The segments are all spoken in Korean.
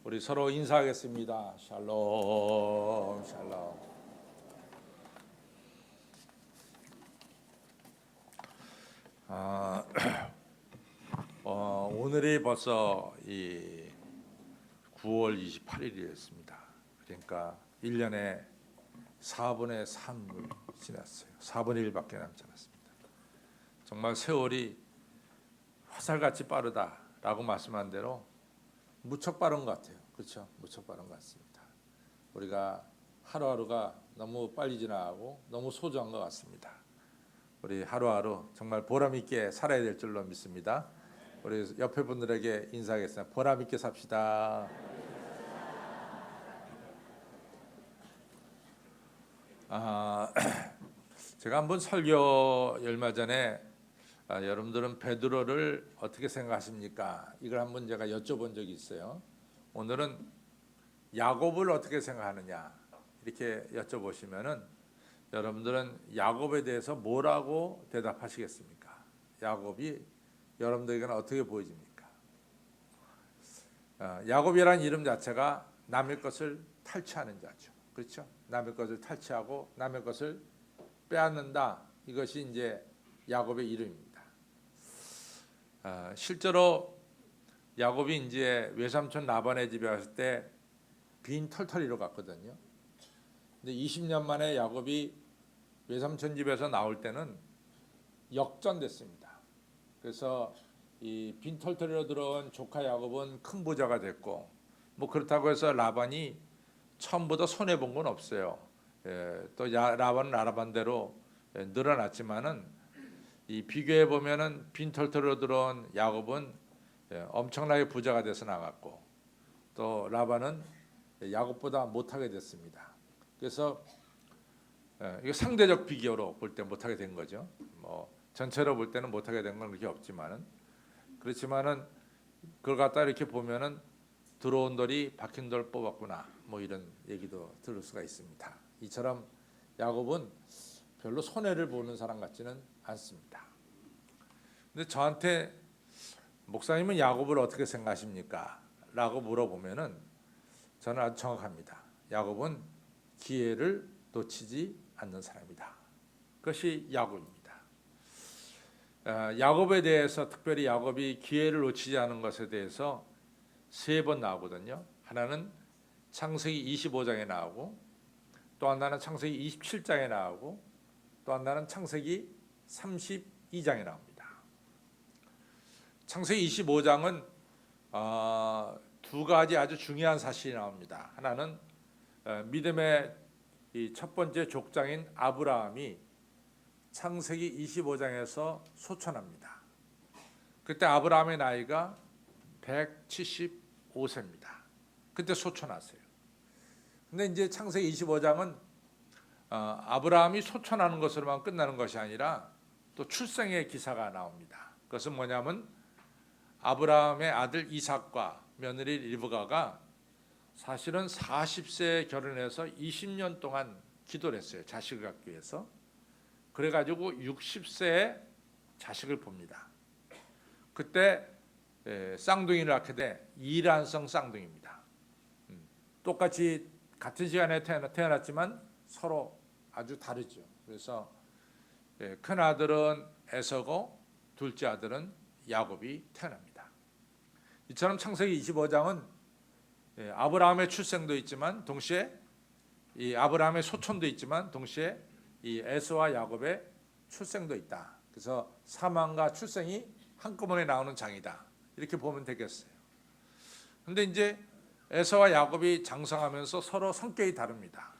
우리 서로 인사하겠습니다. 샬롬, 샬롬. 오늘이 벌써 이 9월 28일이었습니다. 그러니까 1년에 4분의 3을 지났어요. 4분의 1밖에 남지 않았습니다. 정말 세월이 화살같이 빠르다라고 말씀한 대로 무척 빠른 것 같아요. 그렇죠? 무척 빠른 것 같습니다. 우리가 하루하루가 너무 빨리 지나가고 너무 소중한 것 같습니다. 우리 하루하루 정말 보람 있게 살아야 될 줄로 믿습니다. 우리 옆에 분들에게 인사하겠습니다. 보람 있게 삽시다. 제가 한번 설교 얼마 전에 여러분들은 베드로를 어떻게 생각하십니까? 이걸 한번 제가 여쭤본 적이 있어요. 오늘은 야곱을 어떻게 생각하느냐 이렇게 여쭤보시면은 여러분들은 야곱에 대해서 뭐라고 대답하시겠습니까? 야곱이 여러분들에게는 어떻게 보여집니까? 야곱이라는 이름 자체가 남의 것을 탈취하는 자죠. 그렇죠? 남의 것을 탈취하고 남의 것을 빼앗는다. 이것이 이제 야곱의 이름입니다. 실제로 야곱이 이제 외삼촌 라반의 집에 갔을 때 빈 털터리로 갔거든요. 근데 20년 만에 야곱이 외삼촌 집에서 나올 때는 역전됐습니다. 그래서 이 빈 털터리로 들어온 조카 야곱은 큰 부자가 됐고, 뭐 그렇다고 해서 라반이 처음보다 손해 본 건 없어요. 또 라반은 라반대로 늘어났지만은 이 비교해 보면은 빈 털터리로 들어온 야곱은 엄청나게 부자가 돼서 나갔고, 또 라반은 야곱보다 못하게 됐습니다. 그래서 이거 상대적 비교로 볼 때 못하게 된 거죠. 뭐 전체로 볼 때는 못하게 된 건 그렇게 없지만은, 그렇지만은 그걸 갖다 이렇게 보면은 들어온 돌이 박힌 돌 뽑았구나, 뭐 이런 얘기도 들을 수가 있습니다. 이처럼 야곱은 별로 손해를 보는 사람 같지는 않습니다. 근데 저한테 목사님은 야곱을 어떻게 생각하십니까? 라고 물어보면은 저는 아주 정확합니다. 야곱은 기회를 놓치지 않는 사람이다. 그것이 야곱입니다. 야곱에 대해서, 특별히 야곱이 기회를 놓치지 않은 것에 대해서 3번 나오거든요. 하나는 창세기 25장에 나오고, 또 하나는 창세기 27장에 나오고, 또 하나는 창세기 32장에 나옵니다. 창세기 25장은 두 가지 아주 중요한 사실이 나옵니다. 하나는 믿음의 이 첫 번째 족장인 아브라함이 창세기 25장에서 소천합니다. 그때 아브라함의 나이가 175세입니다. 그때 소천하세요. 근데 이제 창세기 25장은 아브라함이 소천하는 것으로만 끝나는 것이 아니라 또 출생의 기사가 나옵니다. 그것은 뭐냐면 아브라함의 아들 이삭과 며느리 리브가가 사실은 40세에 결혼해서 20년 동안 기도를 했어요. 자식을 갖기 위해서. 그래가지고 60세에 자식을 봅니다. 그때 쌍둥이를 낳게 돼 이란성 쌍둥이입니다. 똑같이 같은 시간에 태어났지만 서로 아주 다르죠. 그래서 큰 아들은 에서고 둘째 아들은 야곱이 태어납니다. 이처럼 창세기 25장은 아브라함의 출생도 있지만 동시에 이 아브라함의 소천도 있지만 동시에 이 에서와 야곱의 출생도 있다. 그래서 사망과 출생이 한꺼번에 나오는 장이다. 이렇게 보면 되겠어요. 근데 이제 에서와 야곱이 장성하면서 서로 성격이 다릅니다.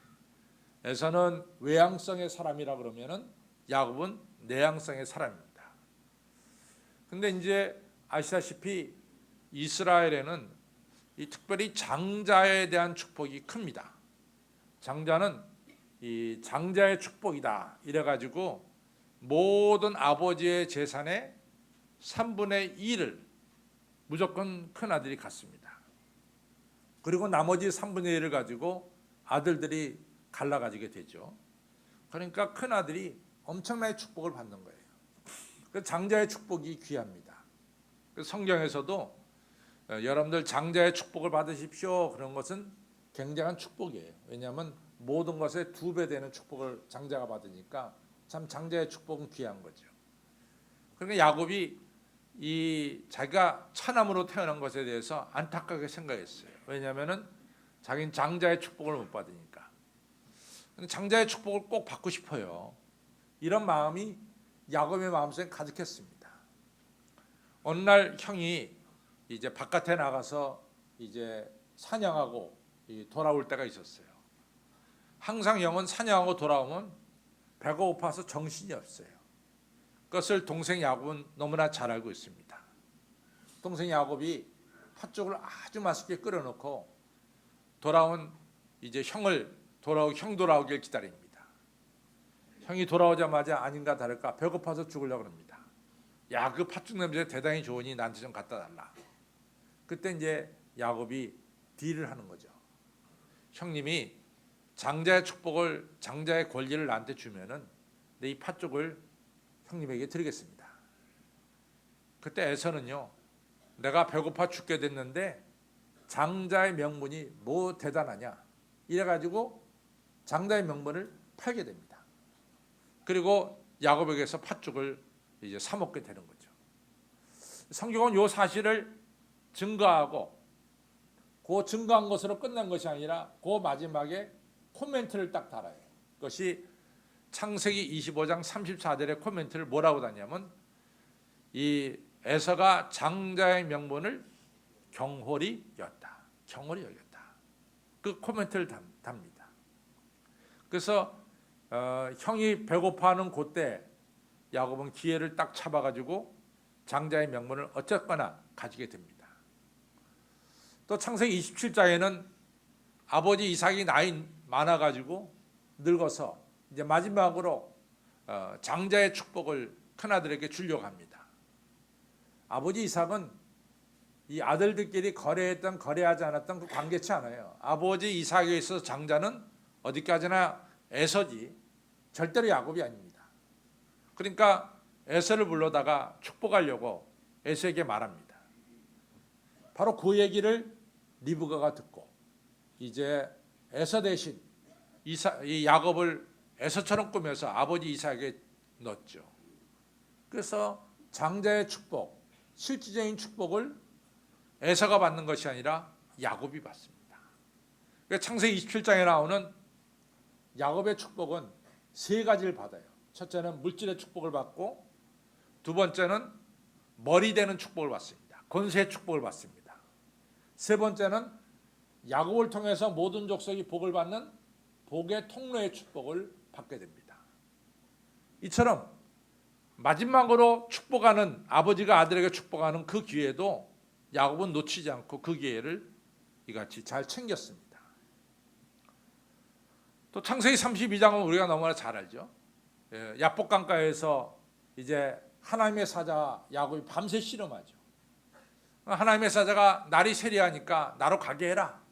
에서는 외향성의 사람이라 그러면은 야곱은 내향성의 사람입니다. 근데 이제 아시다시피 이스라엘에는 이 특별히 장자에 대한 축복이 큽니다. 장자는 이 장자의 축복이다 이래가지고 모든 아버지의 재산의 3분의 2를 무조건 큰 아들이 갖습니다. 그리고 나머지 3분의 1을 가지고 아들들이 갈라가지게 되죠. 그러니까 큰 아들이 엄청나게 축복을 받는 거예요. 그 장자의 축복이 귀합니다. 성경에서도 여러분들 장자의 축복을 받으십시오. 그런 것은 굉장한 축복이에요. 왜냐하면 모든 것에 2배 되는 축복을 장자가 받으니까 참 장자의 축복은 귀한 거죠. 그러니까 야곱이 이 자기가 차남으로 태어난 것에 대해서 안타깝게 생각했어요. 왜냐하면은 자기는 장자의 축복을 못 받으니까. 근데 장자의 축복을 꼭 받고 싶어요. 이런 마음이 야곱의 마음속에 가득했습니다. 어느 날 형이 이제 바깥에 나가서 이제 사냥하고 돌아올 때가 있었어요. 항상 형은 사냥하고 돌아오면 배가 고파서 정신이 없어요. 그것을 동생 야곱은 너무나 잘 알고 있습니다. 동생 야곱이 팥죽을 아주 맛있게 끓여놓고 돌아온 이제 형 돌아오길 기다립니다. 형이 돌아오자마자 아닌가 다를까 배고파서 죽으려고 합니다. 야, 그 팥죽 냄새 대단히 좋으니 나한테 좀 갖다 달라. 그때 이제 야곱이 딜을 하는 거죠. 형님이 장자의 축복을, 장자의 권리를 나한테 주면은 내 이 팥죽을 형님에게 드리겠습니다. 그때 에서는요, 내가 배고파 죽게 됐는데 장자의 명분이 뭐 대단하냐 이래가지고 장자의 명분을 팔게 됩니다. 그리고 야곱에게서 팥죽을 이제 사 먹게 되는 거죠. 성경은 이 사실을 증거하고 그 증거한 것으로 끝난 것이 아니라 그 마지막에 코멘트를 딱 달아요. 그것이 창세기 25장 34절의 코멘트를 뭐라고 다냐면 이 에서가 장자의 명분을 경홀히 여겼다. 경홀히 여겼다. 그 코멘트를 답니다. 그래서 형이 배고파하는 그때 야곱은 기회를 딱 잡아가지고 장자의 명분을 어쨌거나 가지게 됩니다. 또 창세기 27장에는 아버지 이삭이 나이 많아가지고 늙어서 이제 마지막으로 장자의 축복을 큰아들에게 주려고 합니다. 아버지 이삭은 이 아들들끼리 거래했던 거래하지 않았던 그 관계치 않아요. 아버지 이삭에 있어서 장자는 어디까지나 에서지 절대로 야곱이 아닙니다. 그러니까 에서를 불러다가 축복하려고 에서에게 말합니다. 바로 그 얘기를 리브가가 듣고 이제 에서 대신 이 야곱을 에서처럼 꾸며서 아버지 이삭에게 넣었죠. 그래서 장자의 축복, 실질적인 축복을 에서가 받는 것이 아니라 야곱이 받습니다. 창세기 27장에 나오는 야곱의 축복은 3가지를 받아요. 첫째는 물질의 축복을 받고, 두 번째는 머리 되는 축복을 받습니다. 권세의 축복을 받습니다. 세 번째는 야곱을 통해서 모든 족속이 복을 받는 복의 통로의 축복을 받게 됩니다. 이처럼 마지막으로 축복하는, 아버지가 아들에게 축복하는 그 기회도 야곱은 놓치지 않고 그 기회를 이같이 잘 챙겼습니다. 또 창세기 32장은 우리가 너무나 잘 알죠. 야복강가에서 이제 하나님의 사자 야곱이 밤새 씨름하죠. 하나님의 사자가 날이 세리하니까 나로 가게 해라.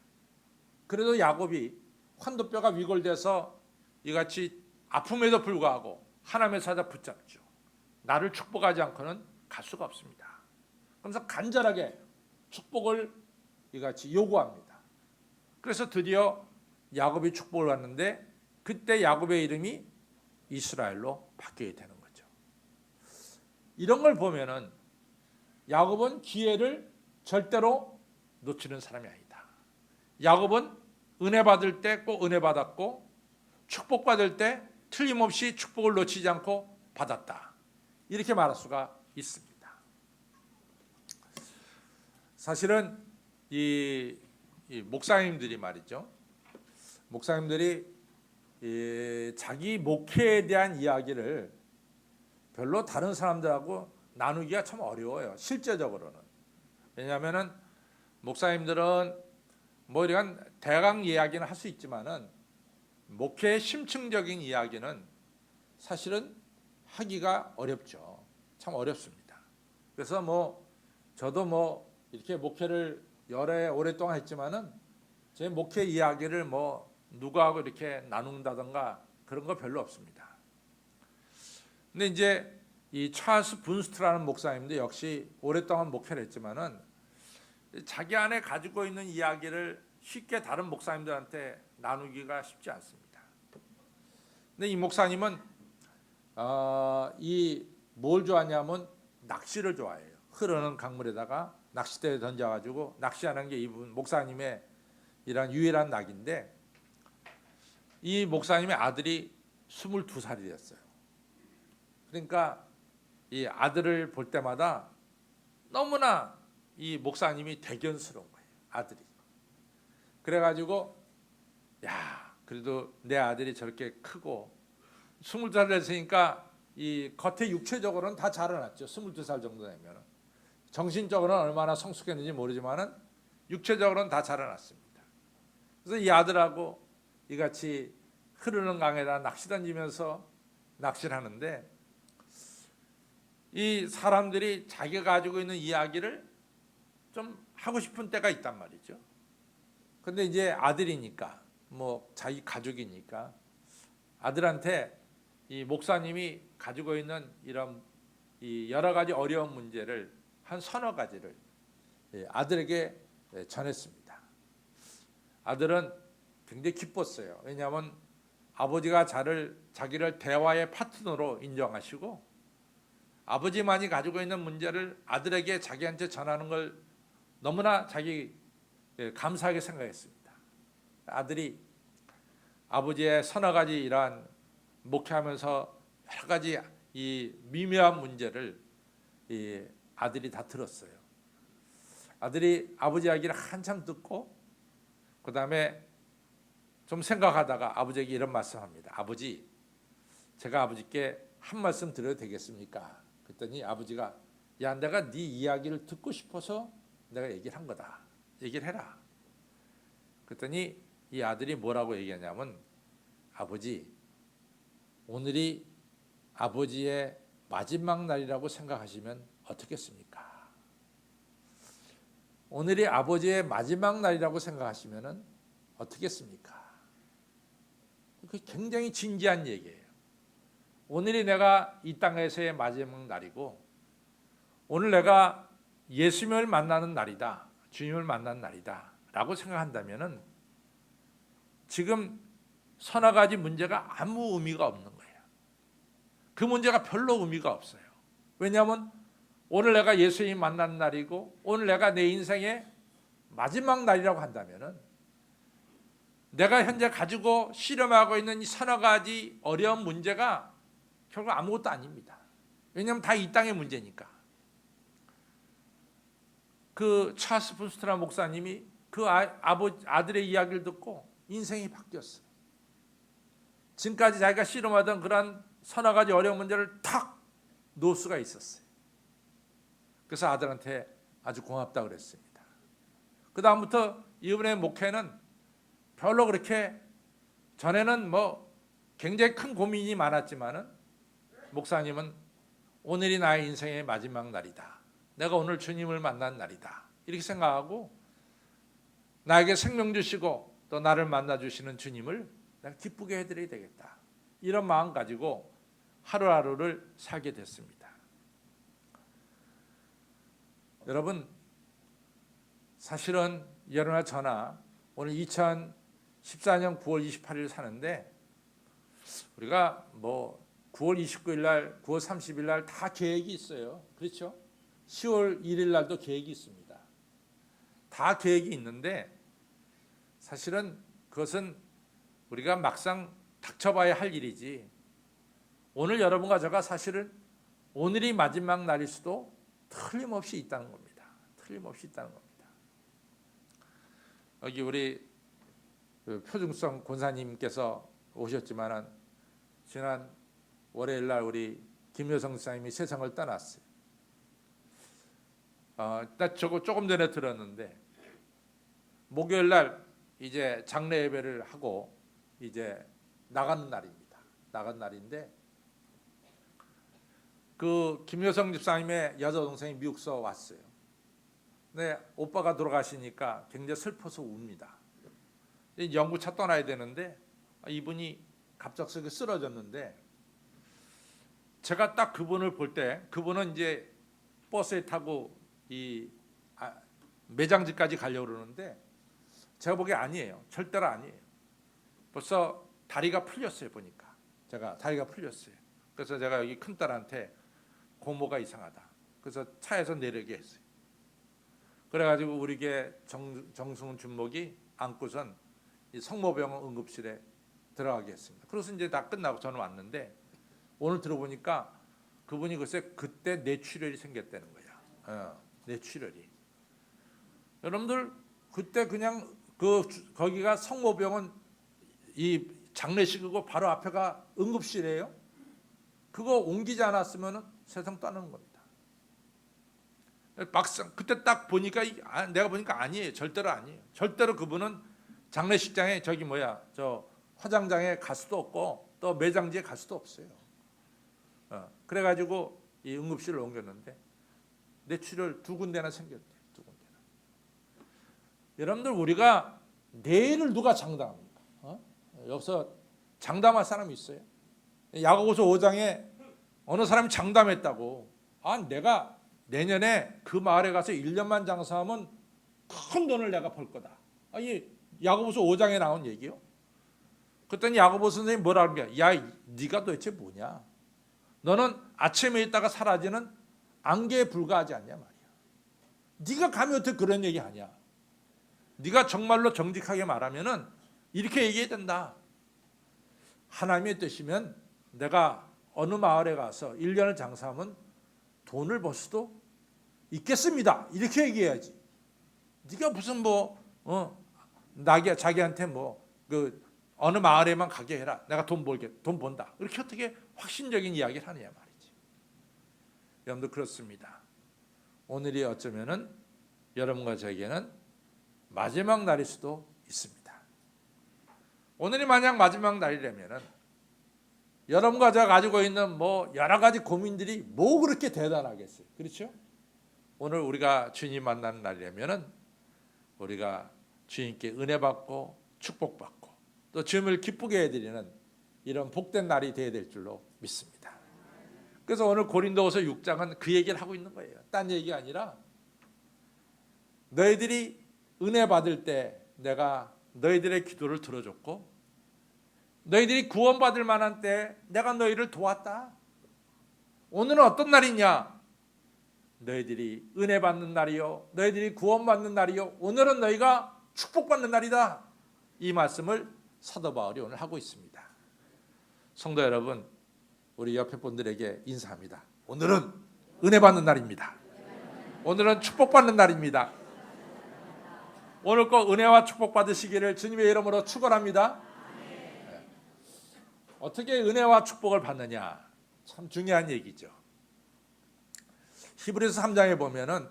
그래도 야곱이 환도뼈가 위골돼서 이같이 아픔에도 불구하고 하나님의 사자 붙잡죠. 나를 축복하지 않고는 갈 수가 없습니다. 그러면서 간절하게 축복을 이같이 요구합니다. 그래서 드디어 야곱이 축복을 받는데 그때 야곱의 이름이 이스라엘로 바뀌게 되는 거죠. 이런 걸 보면은 야곱은 기회를 절대로 놓치는 사람이 아니다. 야곱은 은혜 받을 때 꼭 은혜 받았고 축복 받을 때 틀림없이 축복을 놓치지 않고 받았다. 이렇게 말할 수가 있습니다. 사실은 이 목사님들이 말이죠. 목사님들이 자기 목회에 대한 이야기를 별로 다른 사람들하고 나누기가 참 어려워요. 실제적으로는. 왜냐하면은 목사님들은 뭐 이런 대강 이야기는 할 수 있지만은 목회의 심층적인 이야기는 사실은 하기가 어렵죠. 참 어렵습니다. 그래서 뭐 저도 뭐 이렇게 목회를 오랫동안 했지만은 제 목회 이야기를 뭐 누구하고 이렇게 나눈다던가 그런 거 별로 없습니다. 근데 이제 이 찰스 분스트라는 목사님도 역시 오랫동안 목회를 했지만은 자기 안에 가지고 있는 이야기를 쉽게 다른 목사님들한테 나누기가 쉽지 않습니다. 근데 이 목사님은 이 뭘 좋아하냐면 낚시를 좋아해요. 흐르는 강물에다가 낚싯대에 던져가지고 낚시하는 게 이분 목사님의 이런 유일한 낙인데, 이 목사님의 아들이 22살이 됐어요. 그러니까 이 아들을 볼 때마다 너무나 이 목사님이 대견스러운 거예요. 아들이. 그래가지고 야, 그래도 내 아들이 저렇게 크고 22살 됐으니까 이 겉에 육체적으로는 다 자라났죠. 22살 정도 되면 정신적으로는 얼마나 성숙했는지 모르지만은 육체적으로는 다 자라났습니다. 그래서 이 아들하고 이같이 흐르는 강에다 낚시 던지면서 낚시를 하는데, 이 사람들이 자기가 가지고 있는 이야기를 좀 하고 싶은 때가 있단 말이죠. 근데 이제 아들이니까 뭐 자기 가족이니까 아들한테 이 목사님이 가지고 있는 이런 이 여러 가지 어려운 문제를 한 서너 가지를 아들에게 전했습니다. 아들은 굉장히 기뻤어요. 왜냐하면 아버지가 자기를 대화의 파트너로 인정하시고 아버지만이 가지고 있는 문제를 아들에게 자기한테 전하는 걸 너무나 감사하게 생각했습니다. 아들이 아버지의 서너 가지 이러한 목회하면서 여러 가지 이 미묘한 문제를 이 아들이 다 들었어요. 아들이 아버지 이야기를 한참 듣고 그 다음에 좀 생각하다가 아버지에게 이런 말씀합니다. 아버지, 제가 아버지께 한 말씀 드려도 되겠습니까? 그랬더니 아버지가 야, 내가 네 이야기를 듣고 싶어서 내가 얘기를 한 거다. 얘기를 해라. 그랬더니 이 아들이 뭐라고 얘기하냐면, 아버지, 오늘이 아버지의 마지막 날이라고 생각하시면 어떻겠습니까? 오늘이 아버지의 마지막 날이라고 생각하시면 어떻겠습니까? 그 굉장히 진지한 얘기예요. 오늘이 내가 이 땅에서의 마지막 날이고 오늘 내가 예수님을 만나는 날이다, 주님을 만나는 날이다 라고 생각한다면 지금 서너 가지 문제가 아무 의미가 없는 거예요. 그 문제가 별로 의미가 없어요. 왜냐하면 오늘 내가 예수님 만나는 날이고 오늘 내가 내 인생의 마지막 날이라고 한다면 내가 현재 가지고 실험하고 있는 이 서너 가지 어려운 문제가 결국 아무것도 아닙니다. 왜냐하면 다 이 땅의 문제니까. 그 찰스 푼스트라 목사님이 그 아들의 이야기를 듣고 인생이 바뀌었어요. 지금까지 자기가 실험하던 그런 서너 가지 어려운 문제를 탁 놓을 수가 있었어요. 그래서 아들한테 아주 고맙다고 그랬습니다. 그 다음부터 이분의 목회는 별로 그렇게, 전에는 뭐 굉장히 큰 고민이 많았지만은 목사님은 오늘이 나의 인생의 마지막 날이다, 내가 오늘 주님을 만난 날이다, 이렇게 생각하고 나에게 생명 주시고 또 나를 만나 주시는 주님을 내가 기쁘게 해드려야 되겠다, 이런 마음 가지고 하루하루를 살게 됐습니다. 여러분, 사실은 여러나 저나 오늘 2014년 9월 28일 사는데 우리가 뭐 9월 29일 날, 9월 30일 날 다 계획이 있어요. 그렇죠? 10월 1일 날도 계획이 있습니다. 다 계획이 있는데 사실은 그것은 우리가 막상 닥쳐봐야 할 일이지, 오늘 여러분과 제가 사실은 오늘이 마지막 날일 수도 틀림없이 있다는 겁니다. 틀림없이 있다는 겁니다. 여기 우리 표중성 권사님께서 오셨지만 지난 월요일 날 우리 김여성 집사님이 세상을 떠났어요. 나 저거 조금 전에 들었는데 목요일 날 이제 장례 예배를 하고 이제 나가는 날입니다. 나간 날인데 그 김여성 집사님의 여자 동생이 미국서 왔어요. 근데 오빠가 돌아가시니까 굉장히 슬퍼서 웁니다. 연구차 떠나야 되는데 이분이 갑작스럽게 쓰러졌는데 제가 딱 그분을 볼 때, 그분은 이제 버스에 타고 이 매장지까지 가려고 그러는데 제가 보기에 아니에요. 절대로 아니에요. 벌써 다리가 풀렸어요. 보니까 제가 다리가 풀렸어요. 그래서 제가 여기 큰딸한테 고모가 이상하다. 그래서 차에서 내리게 했어요. 그래가지고 우리 게 정승훈 준목이 안고선 이 성모병원 응급실에 들어가게 했습니다. 그래서 이제 다 끝나고 저는 왔는데 오늘 들어보니까 그분이 글쎄 그때 뇌출혈이 생겼다는 거야. 뇌출혈이. 여러분들 그때 그냥 거기가 성모병원 이 장례식이고 바로 앞에가 응급실이에요. 그거 옮기지 않았으면 세상 떠나는 겁니다. 막상 그때 딱 보니까 내가 보니까 아니에요. 절대로 아니에요. 절대로 그분은 장례식장에 저 화장장에 갈 수도 없고 또 매장지에 갈 수도 없어요. 그래가지고 이 응급실을 옮겼는데 뇌출혈 2군데나 생겼대요. 2군데나. 여러분들 우리가 뇌를 누가 장담합니까? 여기서 장담할 사람이 있어요? 야고보서 5장에 어느 사람이 장담했다고. 내가 내년에 그 마을에 가서 1년만 장사하면 큰 돈을 내가 벌 거다. 이 야고보서 5장에 나온 얘기요. 그랬더니 야고보 선생님이 뭐라 그런 거야? 야, 네가 도대체 뭐냐? 너는 아침에 있다가 사라지는 안개에 불과하지 않냐 말이야. 네가 감히 어떻게 그런 얘기 하냐? 네가 정말로 정직하게 말하면은 이렇게 얘기해야 된다. 하나님의 뜻이면 내가 어느 마을에 가서 1년을 장사하면 돈을 벌 수도 있겠습니다. 이렇게 얘기해야지. 네가 무슨 자기한테 어느 마을에만 가게 해라. 내가 돈 번다. 이렇게 어떻게 확신적인 이야기를 하느냐 말이지. 여러분들 그렇습니다. 오늘이 어쩌면은 여러분과 저에게는 마지막 날일 수도 있습니다. 오늘이 만약 마지막 날이라면은 여러분과 제가 가지고 있는 여러 가지 고민들이 그렇게 대단하겠어요. 그렇죠? 오늘 우리가 주님 만나는 날이라면은 우리가 주님께 은혜 받고 축복 받고 또 주님을 기쁘게 해드리는 이런 복된 날이 되어야 될 줄로 믿습니다. 그래서 오늘 고린도후서 6장은 그 얘기를 하고 있는 거예요. 딴 얘기가 아니라 너희들이 은혜 받을 때 내가 너희들의 기도를 들어줬고 너희들이 구원받을 만한 때 내가 너희를 도왔다. 오늘은 어떤 날이냐? 너희들이 은혜 받는 날이요, 너희들이 구원받는 날이요, 오늘은 너희가 축복받는 날이다. 이 말씀을 사도 바울이 오늘 하고 있습니다. 성도 여러분, 우리 옆에 분들에게 인사합니다. 오늘은 은혜 받는 날입니다. 오늘은 축복받는 날입니다. 오늘 꼭 은혜와 축복 받으시기를 주님의 이름으로 축원합니다. 어떻게 은혜와 축복을 받느냐? 참 중요한 얘기죠. 히브리서 3장에 보면은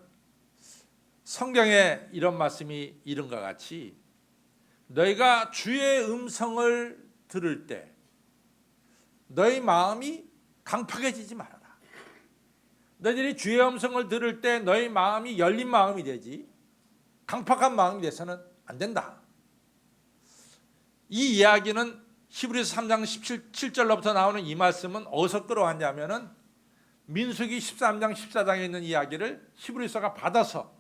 성경에 이런 말씀이 이른과 같이 너희가 주의 음성을 들을 때 너희 마음이 강팍해지지 말아라. 너희들이 주의 음성을 들을 때 너희 마음이 열린 마음이 되지 강팍한 마음이 돼서는 안 된다. 이 이야기는 히브리서 3장 17절로부터 나오는 이 말씀은 어디서 끌어왔냐면은 민수기 13장 14장에 있는 이야기를 히브리서가 받아서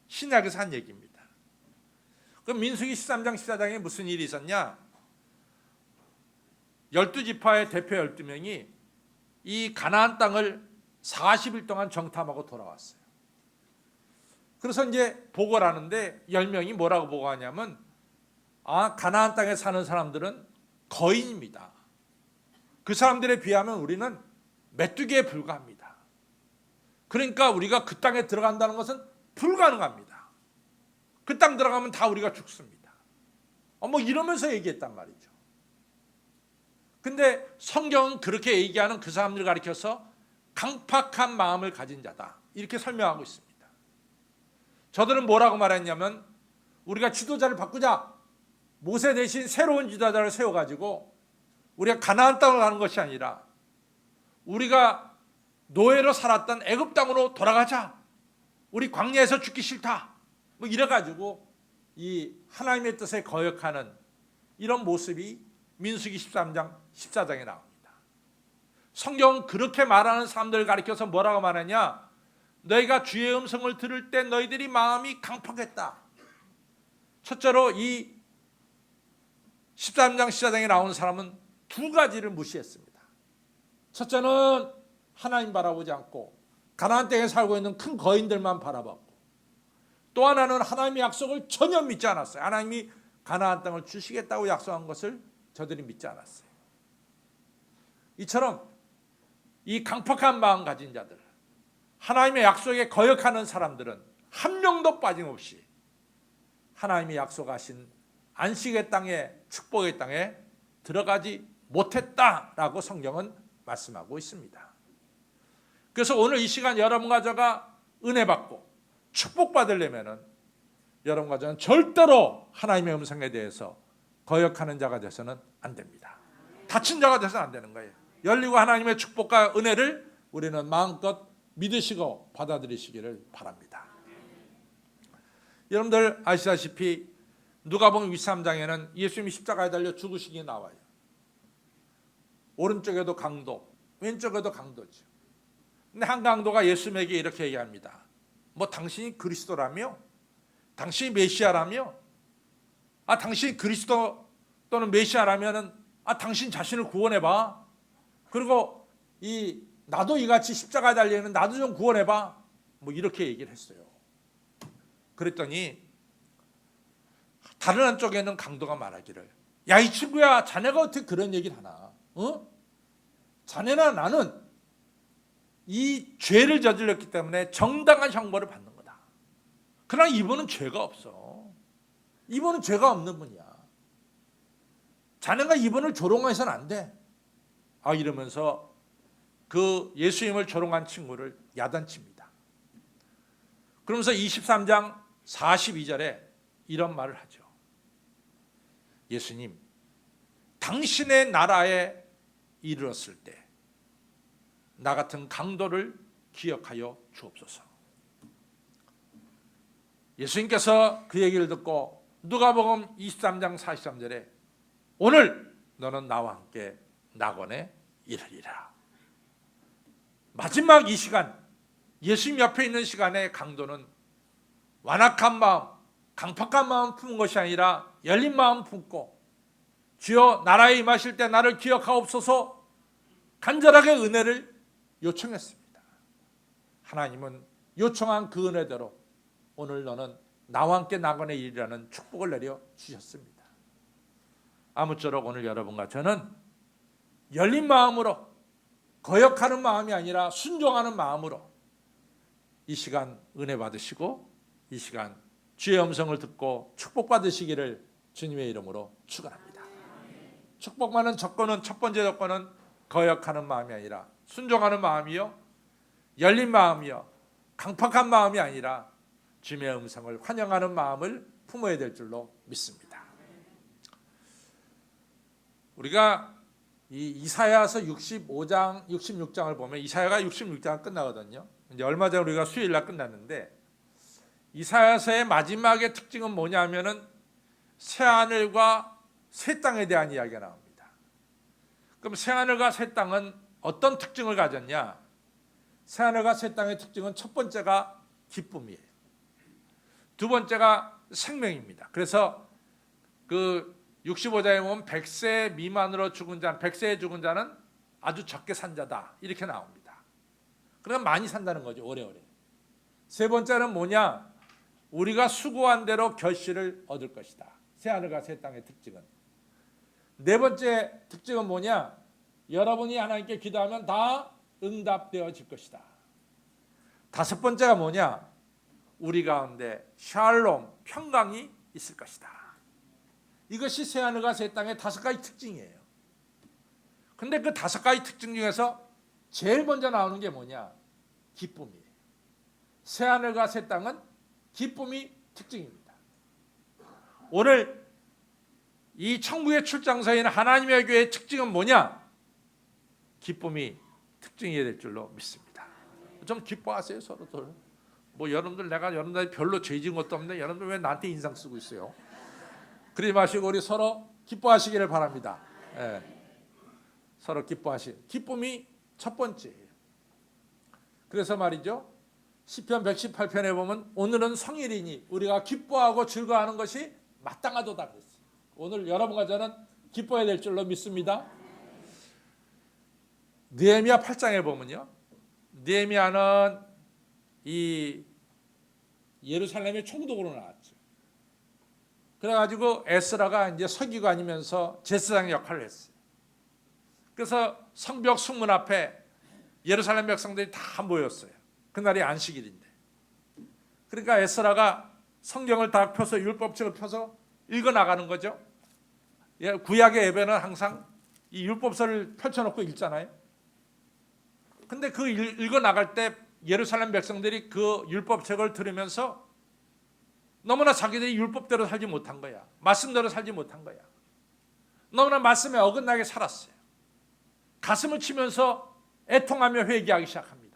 신약에서 한 얘기입니다. 그럼 민수기 13장 14장에 무슨 일이 있었냐? 12지파의 대표 12명이 이 가나안 땅을 40일 동안 정탐하고 돌아왔어요. 그래서 이제 보고를 하는데 10명이 뭐라고 보고하냐면 가나안 땅에 사는 사람들은 거인입니다. 그 사람들에 비하면 우리는 메뚜기에 불과합니다. 그러니까 우리가 그 땅에 들어간다는 것은 불가능합니다. 그 땅 들어가면 다 우리가 죽습니다. 이러면서 얘기했단 말이죠. 근데 성경은 그렇게 얘기하는 그 사람들을 가리켜서 강팍한 마음을 가진 자다. 이렇게 설명하고 있습니다. 저들은 뭐라고 말했냐면 우리가 지도자를 바꾸자. 모세 대신 새로운 지도자를 세워가지고 우리가 가나안 땅을 가는 것이 아니라 우리가 노예로 살았던 애굽 땅으로 돌아가자. 우리 광야에서 죽기 싫다. 이래가지고 이 하나님의 뜻에 거역하는 이런 모습이 민수기 13장 14장에 나옵니다. 성경은 그렇게 말하는 사람들을 가리켜서 뭐라고 말하냐? 너희가 주의 음성을 들을 때 너희들이 마음이 강팍했다. 첫째로 이 13장 14장에 나오는 사람은 두 가지를 무시했습니다. 첫째는 하나님 바라보지 않고 가나안 땅에 살고 있는 큰 거인들만 바라봤고, 또 하나는 하나님의 약속을 전혀 믿지 않았어요. 하나님이 가나안 땅을 주시겠다고 약속한 것을 저들이 믿지 않았어요. 이처럼 이 강팍한 마음 가진 자들, 하나님의 약속에 거역하는 사람들은 한 명도 빠짐없이 하나님이 약속하신 안식의 땅에, 축복의 땅에 들어가지 못했다라고 성경은 말씀하고 있습니다. 그래서 오늘 이 시간 여러분과 저가 은혜 받고 축복 받으려면은 여러분과 저는 절대로 하나님의 음성에 대해서 거역하는 자가 돼서는 안 됩니다. 닫힌 자가 돼서는 안 되는 거예요. 열리고 하나님의 축복과 은혜를 우리는 마음껏 믿으시고 받아들이시기를 바랍니다. 여러분들 아시다시피 누가복음 23장에는 예수님이 십자가에 달려 죽으시기 나와요. 오른쪽에도 강도, 왼쪽에도 강도죠. 근데 한 강도가 예수님에게 이렇게 얘기합니다. 뭐 당신이 그리스도라며? 당신이 메시아라며? 당신이 그리스도 또는 메시아라면은 당신 자신을 구원해봐. 그리고 나도 이같이 십자가에 달려있는 나도 좀 구원해봐. 뭐 이렇게 얘기를 했어요. 그랬더니 다른 한쪽에는 강도가 말하기를, 야, 이 친구야, 자네가 어떻게 그런 얘기를 하나? 자네나 나는 이 죄를 저질렀기 때문에 정당한 형벌을 받는 거다. 그러나 이분은 죄가 없어. 이분은 죄가 없는 분이야. 자네가 이분을 조롱해서는 안 돼. 이러면서 그 예수님을 조롱한 친구를 야단칩니다. 그러면서 23장 42절에 이런 말을 하죠. 예수님, 당신의 나라에 이르렀을 때 나 같은 강도를 기억하여 주옵소서. 예수님께서 그 얘기를 듣고 누가복음 23장 43절에 오늘 너는 나와 함께 낙원에 이르리라. 마지막 이 시간, 예수님 옆에 있는 시간에 강도는 완악한 마음, 강팍한 마음 품은 것이 아니라 열린 마음 품고 주여 나라에 임하실 때 나를 기억하옵소서 간절하게 은혜를 요청했습니다. 하나님은 요청한 그 은혜대로 오늘 너는 나와 함께 낙원에 이르라는 축복을 내려 주셨습니다. 아무쪼록 오늘 여러분과 저는 열린 마음으로, 거역하는 마음이 아니라 순종하는 마음으로 이 시간 은혜 받으시고 이 시간 주의 음성을 듣고 축복 받으시기를 주님의 이름으로 축원합니다. 축복받는 조건은, 첫 번째 조건은 거역하는 마음이 아니라 순종하는 마음이요, 열린 마음이요, 강팍한 마음이 아니라 주님의 음성을 환영하는 마음을 품어야 될 줄로 믿습니다. 우리가 이 이사야서 65장, 66장을 보면 이사야가 66장 끝나거든요. 이제 얼마 전에 우리가 수요일 날 끝났는데 이사야서의 마지막의 특징은 뭐냐면은 새 하늘과 새 땅에 대한 이야기가 나옵니다. 그럼 새 하늘과 새 땅은 어떤 특징을 가졌냐? 새 하늘과 새 땅의 특징은 첫 번째가 기쁨이에요. 두 번째가 생명입니다. 그래서 그 65장에 보면 100세 미만으로 죽은 자, 100세에 죽은 자는 아주 적게 산 자다 이렇게 나옵니다. 그러니까 많이 산다는 거죠. 오래오래. 세 번째는 뭐냐? 우리가 수고한 대로 결실을 얻을 것이다. 새 하늘과 새 땅의 특징은. 네 번째 특징은 뭐냐? 여러분이 하나님께 기도하면 다 응답되어질 것이다. 다섯 번째가 뭐냐? 우리 가운데 샬롬, 평강이 있을 것이다. 이것이 새 하늘과 새 땅의 다섯 가지 특징이에요. 근데 그 다섯 가지 특징 중에서 제일 먼저 나오는 게 뭐냐? 기쁨이에요. 새 하늘과 새 땅은 기쁨이 특징입니다. 오늘 이 천국의 출장서인 하나님의 교회의 특징은 뭐냐? 기쁨이 특징이 될 줄로 믿습니다. 좀 기뻐하세요, 서로들. 뭐 여러분들, 내가 여러분들 별로 죄 지은 것도 없는데 여러분들 왜 나한테 인상 쓰고 있어요? 그러지 마시고 우리 서로 기뻐하시기를 바랍니다. 예. 서로 기뻐하시. 기쁨이 첫 번째예요. 그래서 말이죠. 시편 118편에 보면 오늘은 성일이니 우리가 기뻐하고 즐거워하는 것이 마땅하도다 그랬어요. 오늘 여러분과 저는 기뻐해야 될 줄로 믿습니다. 느헤미야 8장에 보면요, 느헤미야는 이 예루살렘의 총독으로 나왔죠. 그래가지고 에스라가 이제 서기관이면서 제사장 역할을 했어요. 그래서 성벽 성문 앞에 예루살렘 백성들이 다 모였어요. 그날이 안식일인데. 그러니까 에스라가 성경을 다 펴서 율법책을 펴서 읽어 나가는 거죠. 구약의 예배는 항상 이 율법서를 펼쳐놓고 읽잖아요. 근데 그 읽어 나갈 때 예루살렘 백성들이 그 율법책을 들으면서 너무나 자기들이 율법대로 살지 못한 거야. 말씀대로 살지 못한 거야. 너무나 말씀에 어긋나게 살았어요. 가슴을 치면서 애통하며 회개하기 시작합니다.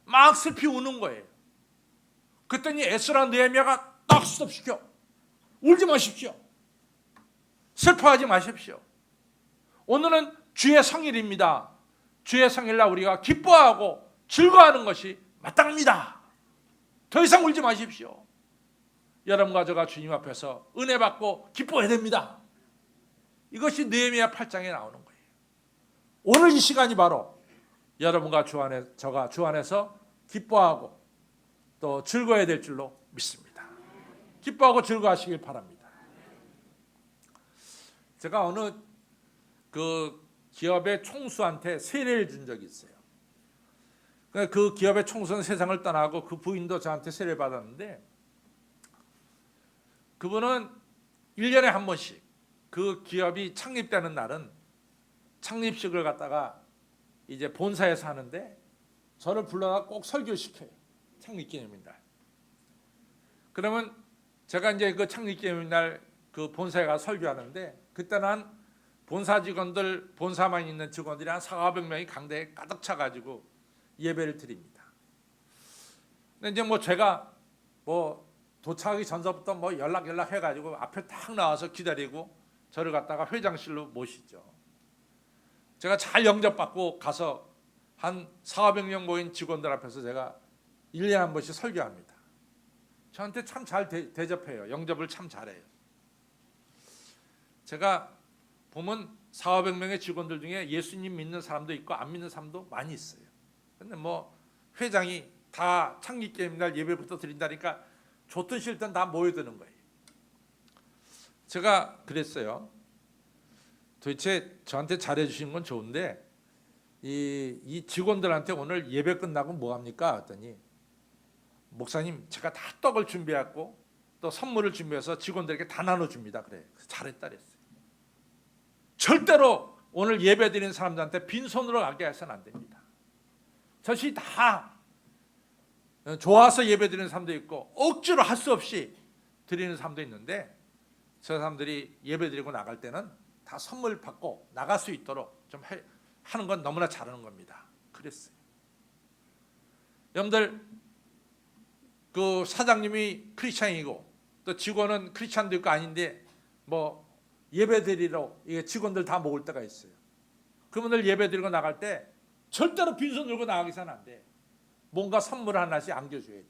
막 슬피 우는 거예요. 그랬더니 에스라 느헤미야가 딱 스톱시켜. 울지 마십시오. 슬퍼하지 마십시오. 오늘은 주의 성일입니다. 주의 성일날 우리가 기뻐하고 즐거워하는 것이 마땅합니다. 더 이상 울지 마십시오. 여러분과 저가 주님 앞에서 은혜 받고 기뻐해야 됩니다. 이것이 느헤미야 8장에 나오는 거예요. 오늘 이 시간이 바로 여러분과 저가 주 안에서 기뻐하고 또 즐거워야 될 줄로 믿습니다. 기뻐하고 즐거워하시길 바랍니다. 제가 어느 그 기업의 총수한테 세례를 준 적이 있어요. 그 기업의 총수는 세상을 떠나고 그 부인도 저한테 세례를 받았는데, 그분은 1년에 한 번씩 그 기업이 창립되는 날은 창립식을 갖다가 이제 본사에서 하는데 저를 불러다 꼭 설교시켜요. 창립기념일날. 그러면 제가 이제 그 창립기념일날 그 본사에 가서 설교하는데, 그때는 본사 직원들, 본사만 있는 직원들이 한 400명이 강대에 가득 차가지고 예배를 드립니다. 근데 이제 뭐 제가 뭐 도착하기 전서부터 뭐 연락해가지고 앞에 딱 나와서 기다리고 저를 갖다가 회장실로 모시죠. 제가 잘 영접받고 가서 한 400명 모인 직원들 앞에서 제가 1년에 한 번씩 설교합니다. 저한테 참 잘 대접해요. 영접을 참 잘해요. 제가 보면 400명의 직원들 중에 예수님 믿는 사람도 있고 안 믿는 사람도 많이 있어요. 근데 뭐 회장이 다 창립기념날 예배부터 드린다니까 좋든 싫든 다 모여드는 거예요. 제가 그랬어요. 도대체 저한테 잘해주신 건 좋은데 이 직원들한테 오늘 예배 끝나고 뭐 합니까? 했더니, 목사님 제가 다 떡을 준비했고 또 선물을 준비해서 직원들에게 다 나눠줍니다. 그래. 잘했다 그랬어요. 절대로 오늘 예배 드리는 사람들한테 빈손으로 가게 해서는 안 됩니다. 저시 다 좋아서 예배 드리는 사람도 있고 억지로 할 수 없이 드리는 사람도 있는데, 저 사람들이 예배 드리고 나갈 때는 다 선물 받고 나갈 수 있도록 좀 하는 건 너무나 잘하는 겁니다. 그랬어요. 여러분들, 그 사장님이 크리스찬이고 또 직원은 크리스찬도 있고 아닌데 뭐 예배 드리러 직원들 다 모을 때가 있어요. 그분들 예배 드리고 나갈 때 절대로 빈손 들고 나가기서는 안 돼. 뭔가 선물 하나씩 안겨줘야 돼.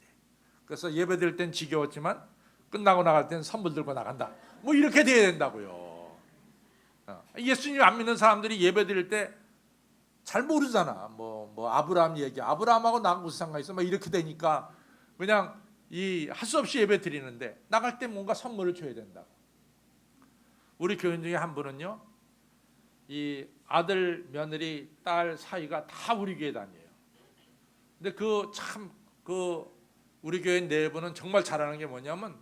그래서 예배 드릴 땐 지겨웠지만 끝나고 나갈 땐 선물 들고 나간다. 뭐 이렇게 돼야 된다고요. 예수님 안 믿는 사람들이 예배 드릴 때 잘 모르잖아. 뭐 아브라함 얘기, 아브라함하고 나하고 무슨 상관이 있어? 막 이렇게 되니까 그냥 할 수 없이 예배 드리는데 나갈 때 뭔가 선물을 줘야 된다고. 우리 교인 중에 한 분은요, 이 아들, 며느리, 딸 사이가 다 우리 교회 다녀요. 근데 우리 교회 내부는 정말 잘하는 게 뭐냐면,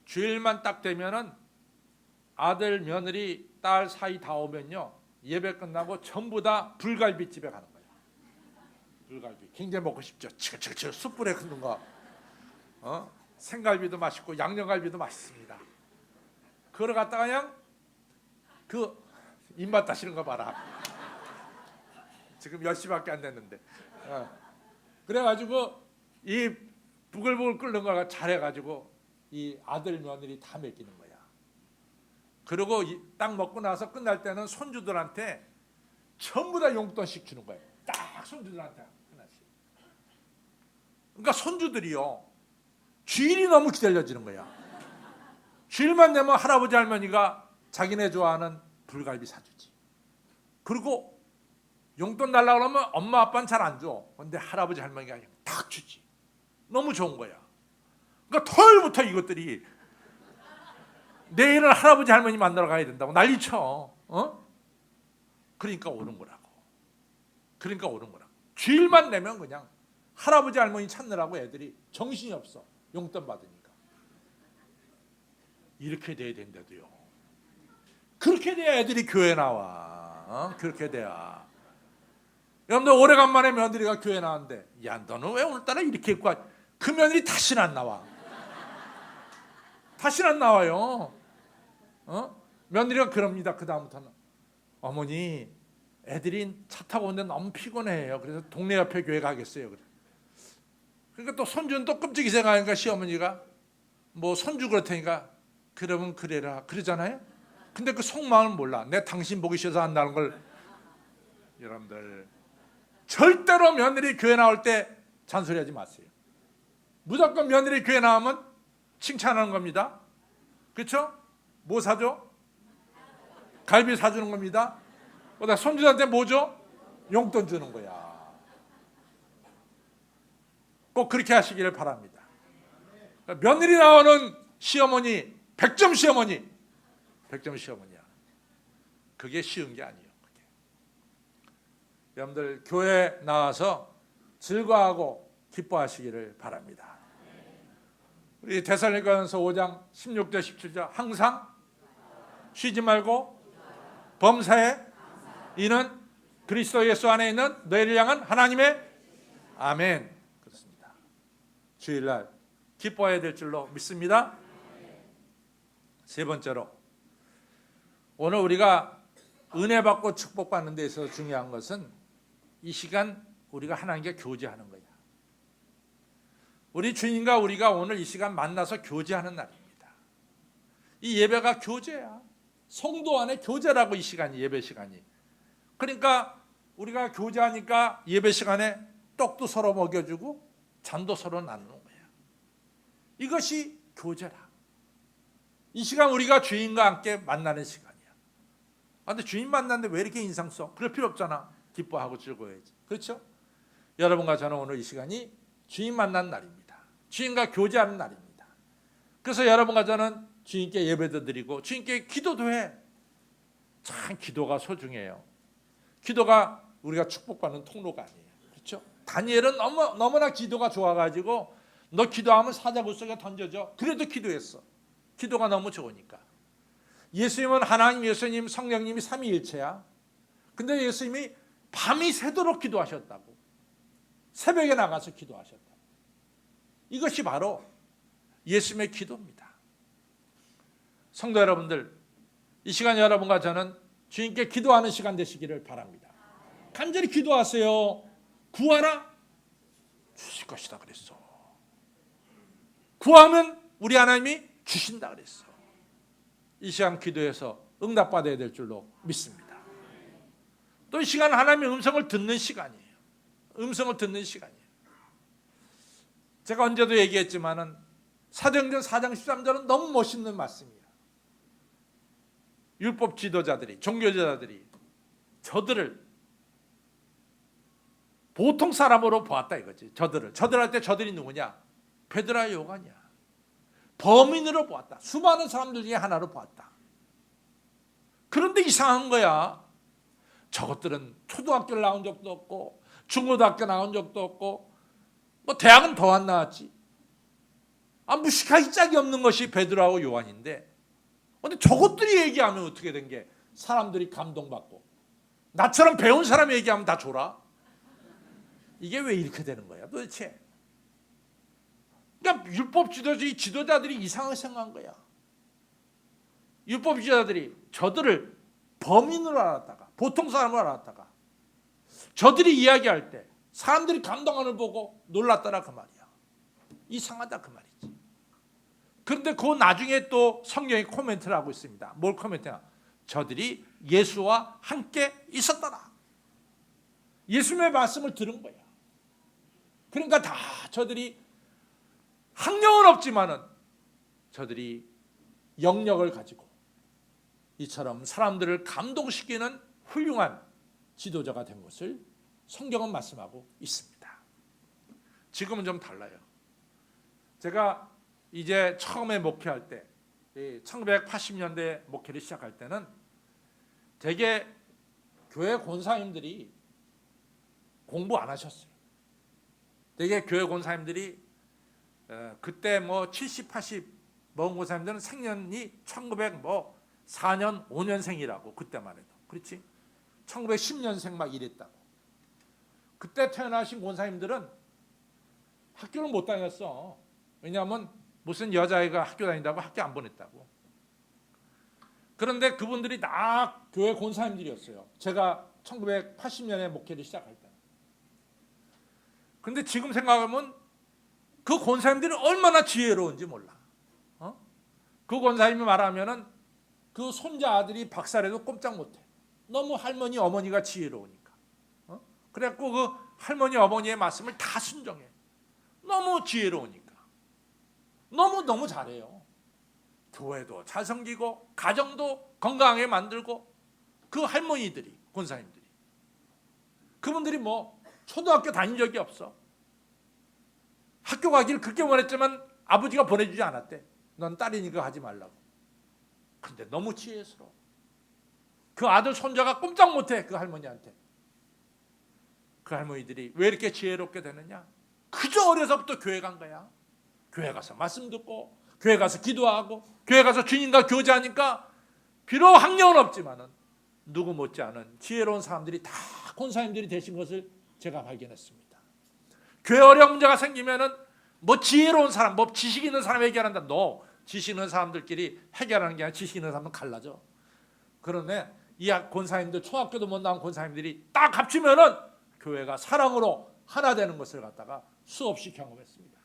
주일만 딱 되면은 아들, 며느리, 딸 사이 다 오면요, 예배 끝나고 전부 다 불갈비집에 가는 거예요. 불갈비 굉장히 먹고 싶죠. 치글치글 숯불에 굽는 거. 생갈비도 맛있고 양념갈비도 맛있습니다. 그걸 갖다가 그냥 입맛 다시는 거 봐라. 지금 10시밖에 안 됐는데. 그래가지고 이 부글부글 끓는 거 잘해가지고 이 아들 며느리 다 먹이는 거야. 그리고 딱 먹고 나서 끝날 때는 손주들한테 전부 다 용돈씩 주는 거예요. 딱 손주들한테 하나씩. 그러니까 손주들이요, 주일이 너무 기다려지는 거야. 주일만 되면 할아버지 할머니가 자기네 좋아하는 불갈비 사주지. 그리고 용돈 달라고 그러면 엄마 아빠는 잘 안 줘. 근데 할아버지 할머니가 그냥 탁 주지. 너무 좋은 거야. 그러니까 토요일부터 이것들이 내일은 할아버지 할머니 만나러 가야 된다고 난리쳐. 그러니까 오는 거라고. 주일만 되면 그냥 할아버지 할머니 찾느라고 애들이 정신이 없어. 용돈 받으니까. 이렇게 돼야 된다도요. 그렇게 돼야 애들이 교회 나와. 그렇게 돼야. 여러분들 오래간만에 며느리가 교회 나왔는데, 야 너는 왜 오늘따라 이렇게 입고 와? 그 며느리 다시는 안 나와. 다시는 안 나와요. 며느리가 그럽니다. 그 다음부터는, 어머니 애들이 차 타고 오는데 너무 피곤해요. 그래서 동네 옆에 교회 가겠어요. 그러니까 또 손주는 또 끔찍이 생각하니까 시어머니가 뭐 손주 그렇다니까 그러면 그래라 그러잖아요. 근데 그 속마음을 몰라. 내 당신 보기 싫어서 한다는 걸. 여러분들 절대로 며느리 교회 나올 때 잔소리하지 마세요. 무조건 며느리 교회 나오면 칭찬하는 겁니다. 그렇죠? 뭐 사줘? 갈비 사주는 겁니다. 그다음 손주한테 뭐 줘? 용돈 주는 거야. 꼭 그렇게 하시기를 바랍니다. 며느리 나오는 시어머니 100점 시어머니, 100점 시어머니야. 그게 쉬운 게 아니에요. 그게. 여러분들 교회 나와서 즐거워하고 기뻐하시기를 바랍니다. 우리 데살로니가전서 5장 16절 17절 항상 쉬지 말고 범사에 이는 그리스도 예수 안에 있는 너희를 향한 하나님의 아멘. 그렇습니다. 주일날 기뻐해야 될 줄로 믿습니다. 세 번째로, 오늘 우리가 은혜 받고 축복받는 데 있어서 중요한 것은 이 시간 우리가 하나님께 교제하는 거야. 우리 주님과 우리가 오늘 이 시간 만나서 교제하는 날입니다. 이 예배가 교제야. 성도 안에 교제라고 이 시간이, 예배 시간이. 그러니까 우리가 교제하니까 예배 시간에 떡도 서로 먹여주고 잔도 서로 나누는 거야. 이것이 교제라. 이 시간 우리가 주인과 함께 만나는 시간이야. 근데 주인 만났는데 왜 이렇게 인상 써? 그럴 필요 없잖아. 기뻐하고 즐거워야지. 그렇죠? 여러분과 저는 오늘 이 시간이 주인 만난 날입니다. 주인과 교제하는 날입니다. 그래서 여러분과 저는 주인께 예배도 드리고 주인께 기도도 해. 참 기도가 소중해요. 기도가 우리가 축복받는 통로가 아니에요. 그렇죠? 다니엘은 너무나 기도가 좋아가지고 너 기도하면 사자굴 속에 던져져. 그래도 기도했어. 기도가 너무 좋으니까. 예수님은 하나님, 예수님, 성령님이 삼위일체야. 근데 예수님이 밤이 새도록 기도하셨다고. 새벽에 나가서 기도하셨다고. 이것이 바로 예수님의 기도입니다. 성도 여러분들, 이 시간 여러분과 저는 주님께 기도하는 시간 되시기를 바랍니다. 간절히 기도하세요. 구하라 주실 것이다 그랬어. 구하면 우리 하나님이 주신다 그랬어. 이 시간 기도해서 응답받아야 될 줄로 믿습니다. 또 이 시간 하나님의 음성을 듣는 시간이에요. 음성을 듣는 시간이에요. 제가 언제도 얘기했지만은 사도행전 4장 13절은 너무 멋있는 말씀이에요. 율법 지도자들이, 종교지도자들이 저들을 보통 사람으로 보았다 이거지. 저들할 때 저들이 누구냐? 베드로와 요한이야. 범인으로 보았다. 수많은 사람들 중에 하나로 보았다. 그런데 이상한 거야. 저것들은 초등학교를 나온 적도 없고 중고등학교 나온 적도 없고 뭐 대학은 더 안 나왔지. 무식하기 짝이 없는 것이 베드로하고 요한인데, 근데 저것들이 얘기하면 어떻게 된 게 사람들이 감동받고 나처럼 배운 사람이 얘기하면 다 졸아? 이게 왜 이렇게 되는 거야 도대체? 그러니까 율법 지도자들이 이상하게 생각한 거야. 율법 지도자들이 저들을 범인으로 알았다가, 보통 사람으로 알았다가, 저들이 이야기할 때 사람들이 감동하는 걸 보고 놀랐더라 그 말이야. 이상하다 그 말이지. 그런데 그 나중에 또 성경이 코멘트를 하고 있습니다. 뭘 코멘트냐? 저들이 예수와 함께 있었더라. 예수님의 말씀을 들은 거야. 그러니까 다 저들이 학력은 없지만은 저들이 영역을 가지고 이처럼 사람들을 감동시키는 훌륭한 지도자가 된 것을 성경은 말씀하고 있습니다. 지금은 좀 달라요. 제가 이제 처음에 목회할 때 1980년대 목회를 시작할 때는 되게 교회 권사님들이 공부 안 하셨어요. 되게 교회 권사님들이 그때 뭐 70, 80 먹은 권사님들은 생년이 1904년 5년생이라고 그때만 해도. 그렇지? 1910년생 막 이랬다고. 그때 태어나신 권사님들은 학교를 못 다녔어. 왜냐하면 무슨 여자애가 학교 다닌다고 학교 안 보냈다고. 그런데 그분들이 다 교회 권사님들이었어요. 제가 1980년에 목회를 시작할 때. 그런데 지금 생각하면 그 권사님들이 얼마나 지혜로운지 몰라. 그 권사님이 말하면은 그 손자 아들이 박사라도 꼼짝 못해. 너무 할머니 어머니가 지혜로우니까. 그래갖고 그 할머니 어머니의 말씀을 다 순종해. 너무 지혜로우니까. 너무 잘해요. 교회도 잘 섬기고 가정도 건강하게 만들고 그 할머니들이 권사님들이 그분들이 뭐 초등학교 다닌 적이 없어. 학교 가기를 그렇게 원했지만 아버지가 보내주지 않았대. 넌 딸이니까 하지 말라고. 근데 너무 지혜스러워. 그 아들 손자가 꼼짝 못해. 그 할머니한테. 그 할머니들이 왜 이렇게 지혜롭게 되느냐? 그저 어려서부터 교회 간 거야. 교회 가서 말씀 듣고 교회 가서 기도하고 교회 가서 주님과 교제하니까 비록 학력은 없지만은 누구 못지않은 지혜로운 사람들이 다 권사님들이 되신 것을 제가 발견했습니다. 교회 어려운 문제가 생기면은 뭐 지혜로운 사람, 뭐 지식 있는 사람이 해결한다. 너 지식 있는 사람들끼리 해결하는 게 아니라 지식 있는 사람은 갈라져. 그런데 이 권사님들 초등학교도 못 나온 권사님들이 딱 합치면은 교회가 사랑으로 하나 되는 것을 갖다가 수없이 경험했습니다.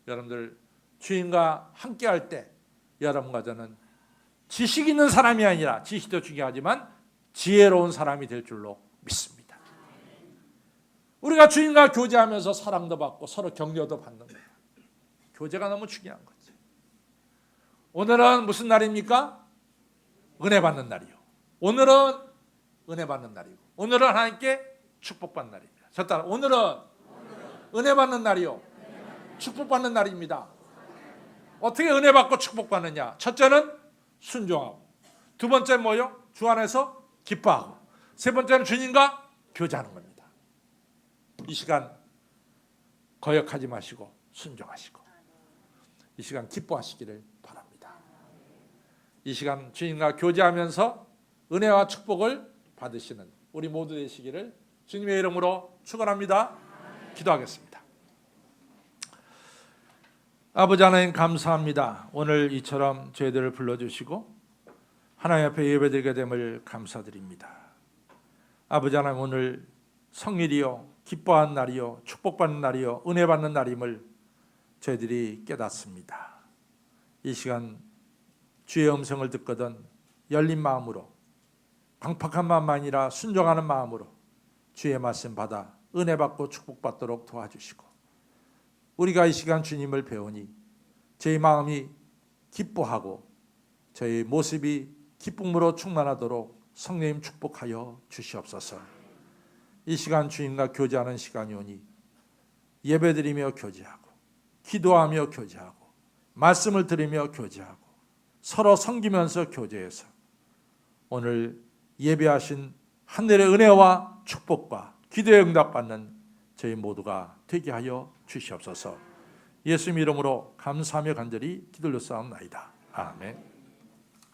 여러분들 주님과 함께할 때 여러분과 저는 지식 있는 사람이 아니라 지식도 중요하지만 지혜로운 사람이 될 줄로 믿습니다. 우리가 주님과 교제하면서 사랑도 받고 서로 격려도 받는 거예요. 교제가 너무 중요한 거지. 오늘은 무슨 날입니까? 은혜 받는 날이요. 오늘은 은혜 받는 날이고 오늘은 하나님께 축복받는 날입니다. 저 따라 오늘은 은혜 받는 날이요. 축복받는 날입니다. 어떻게 은혜 받고 축복받느냐? 첫째는 순종하고 두 번째 뭐요? 주 안에서 기뻐하고 세 번째는 주님과 교제하는 겁니다. 이 시간 거역하지 마시고 순종하시고 이 시간 기뻐하시기를 바랍니다. 이 시간 주님과 교제하면서 은혜와 축복을 받으시는 우리 모두 되시기를 주님의 이름으로 축원합니다. 기도하겠습니다. 아버지 하나님 감사합니다. 오늘 이처럼 저희들을 불러주시고 하나님 앞에 예배드리게 됨을 감사드립니다. 아버지 하나님 오늘 성일이요 기뻐한 날이요 축복받는 날이요 은혜 받는 날임을 저희들이 깨닫습니다. 이 시간 주의 음성을 듣거든 열린 마음으로 강팍한 마음이 아니라 순종하는 마음으로 주의 말씀 받아 은혜 받고 축복받도록 도와주시고 우리가 이 시간 주님을 배우니 저희 마음이 기뻐하고 저희 모습이 기쁨으로 충만하도록 성령님 축복하여 주시옵소서. 이 시간 주님과 교제하는 시간이 오니 예배드리며 교제하고 기도하며 교제하고 말씀을 들으며 교제하고 서로 섬기면서 교제해서 오늘 예배하신 하늘의 은혜와 축복과 기도에 응답받는 저희 모두가 되게 하여 주시옵소서. 예수님 이름으로 감사하며 간절히 기도를 쌓옵나이다. 아멘.